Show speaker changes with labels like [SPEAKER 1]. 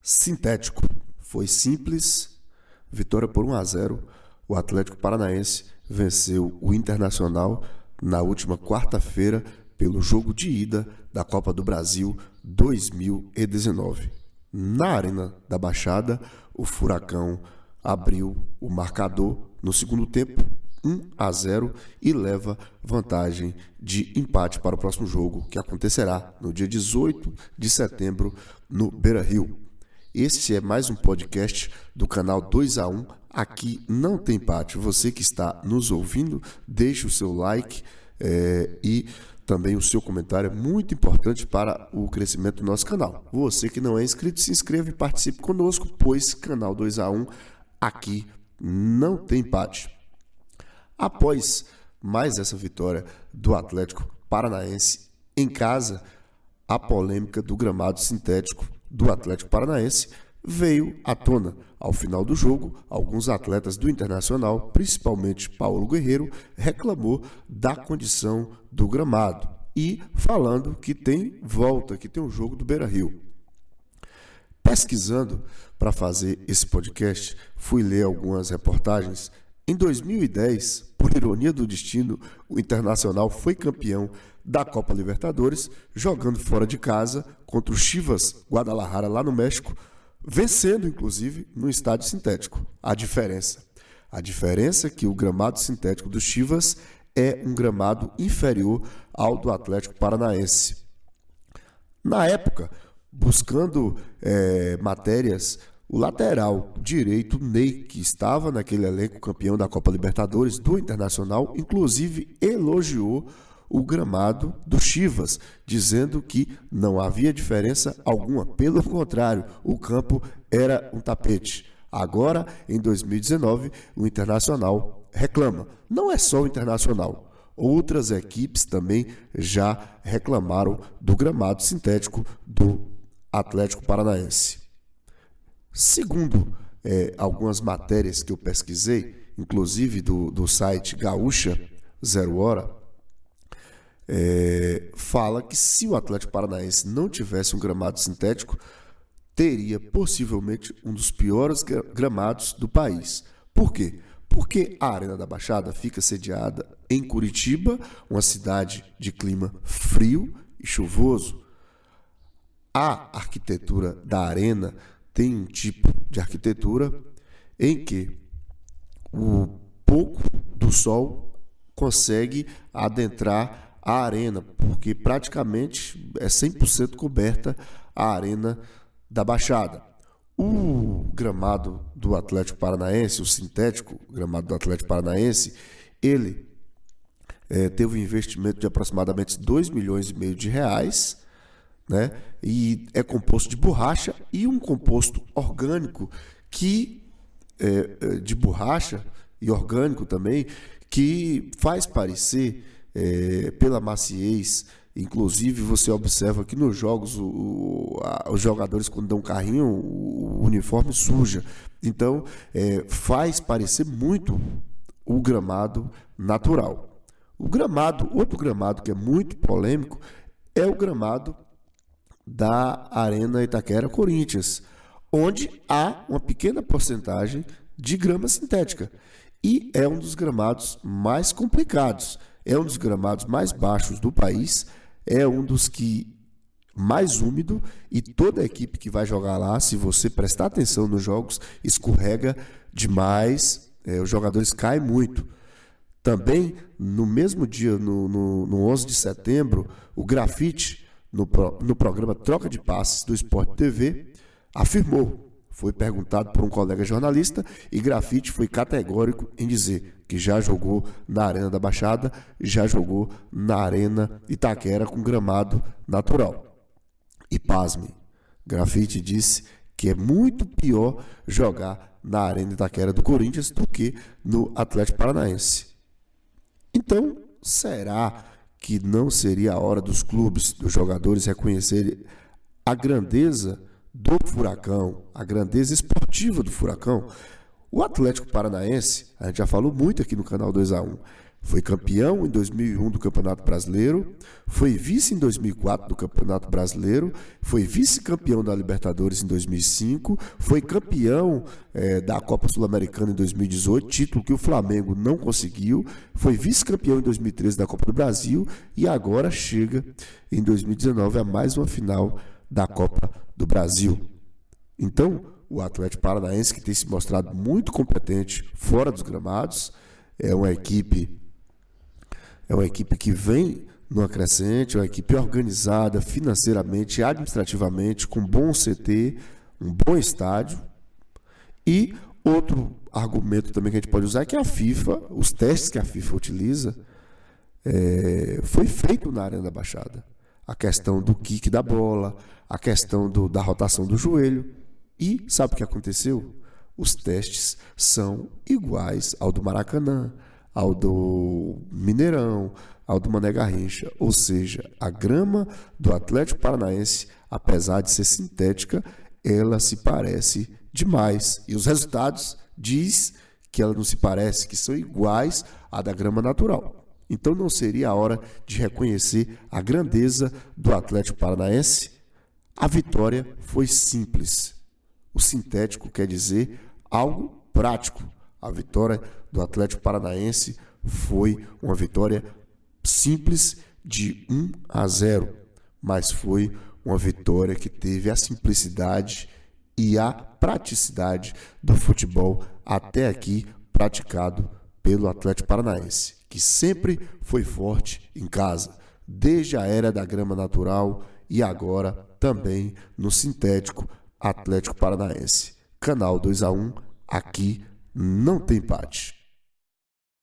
[SPEAKER 1] Sintético. Foi simples, vitória por 1-0. O Atlético Paranaense venceu o Internacional na última quarta-feira pelo jogo de ida da Copa do Brasil 2019. Na Arena da Baixada, o Furacão abriu o marcador no segundo tempo, 1-0, e leva vantagem de empate para o próximo jogo, que acontecerá no dia 18 de setembro no Beira-Rio. Este é mais um podcast do canal 2A1. Aqui não tem empate. Você que está nos ouvindo, deixe o seu like e também o seu comentário é muito importante para o crescimento do nosso canal. Você que não é inscrito, se inscreva e participe conosco, pois canal 2A1 aqui não tem empate. Após mais essa vitória do Atlético Paranaense em casa, a polêmica do gramado sintético do Atlético Paranaense veio à tona. Ao final do jogo, alguns atletas do Internacional, principalmente Paulo Guerreiro, reclamou da condição do gramado e falando que tem volta, que tem um jogo do Beira-Rio. Pesquisando para fazer esse podcast, fui ler algumas reportagens. Em 2010, por ironia do destino, o Internacional foi campeão da Copa Libertadores, jogando fora de casa contra o Chivas Guadalajara lá no México, vencendo inclusive no estádio sintético. A diferença é que o gramado sintético do Chivas é um gramado inferior ao do Atlético Paranaense. Na época, buscando matérias, o lateral direito, Ney, que estava naquele elenco campeão da Copa Libertadores do Internacional, inclusive elogiou o gramado do Chivas, dizendo que não havia diferença alguma. Pelo contrário, o campo era um tapete. Agora, em 2019, o Internacional reclama. Não é só o Internacional. Outras equipes também já reclamaram do gramado sintético do Atlético Paranaense. Segundo algumas matérias que eu pesquisei, inclusive do site Gaúcha Zero Hora, fala que se o Atlético Paranaense não tivesse um gramado sintético, teria possivelmente um dos piores gramados do país. Por quê? Porque a Arena da Baixada fica sediada em Curitiba, uma cidade de clima frio e chuvoso. A arquitetura da arena tem um tipo de arquitetura em que o pouco do sol consegue adentrar a arena, porque praticamente é 100% coberta a Arena da Baixada. O gramado do Atlético Paranaense, o sintético gramado do Atlético Paranaense, ele teve um investimento de aproximadamente 2,5 milhões de reais, né? E é composto de borracha e um composto orgânico de borracha e orgânico também, que faz parecer pela maciez. Inclusive você observa que nos jogos os jogadores, quando dão carrinho, o uniforme suja. Então faz parecer muito o gramado natural. Outro gramado que é muito polêmico é o gramado da Arena Itaquera Corinthians, onde há uma pequena porcentagem de grama sintética e é um dos gramados mais complicados. É um dos gramados mais baixos do país, é um dos que mais úmido, e toda a equipe que vai jogar lá, se você prestar atenção nos jogos, escorrega demais, os jogadores caem muito. Também, no mesmo dia, no 11 de setembro, o Grafite, no programa Troca de Passes do Sport TV, afirmou. Foi perguntado por um colega jornalista e Grafite foi categórico em dizer que já jogou na Arena da Baixada, já jogou na Arena Itaquera com gramado natural. E pasmem, Grafite disse que é muito pior jogar na Arena Itaquera do Corinthians do que no Atlético Paranaense. Então, será que não seria a hora dos clubes, dos jogadores reconhecerem a grandeza do Furacão, a grandeza esportiva do Furacão? O Atlético Paranaense, a gente já falou muito aqui no canal 2A1, Foi campeão em 2001 do Campeonato Brasileiro, foi vice em 2004 do Campeonato Brasileiro, foi vice-campeão da Libertadores em 2005, foi campeão da Copa Sul-Americana em 2018, título que o Flamengo não conseguiu, foi vice-campeão em 2013 da Copa do Brasil e agora chega em 2019 a mais uma final da Copa do Brasil. Então, o Atlético Paranaense, que tem se mostrado muito competente fora dos gramados, é uma equipe que vem numa crescente, uma equipe organizada financeiramente, administrativamente, com bom CT, um bom estádio. E outro argumento também que a gente pode usar é que a FIFA, os testes que a FIFA utiliza, foi feito na Arena da Baixada. A questão do kick da bola, a questão da rotação do joelho. E sabe o que aconteceu? Os testes são iguais ao do Maracanã, ao do Mineirão, ao do Mané Garrincha. Ou seja, a grama do Atlético Paranaense, apesar de ser sintética, ela se parece demais. E os resultados diz que ela não se parece, que são iguais à da grama natural. Então não seria a hora de reconhecer a grandeza do Atlético Paranaense? A vitória foi simples. O sintético quer dizer algo prático. A vitória do Atlético Paranaense foi uma vitória simples de 1-0, mas foi uma vitória que teve a simplicidade e a praticidade do futebol até aqui praticado pelo Atlético Paranaense, que sempre foi forte em casa, desde a era da grama natural e agora também no sintético Atlético Paranaense. Canal 2-1, aqui não tem empate.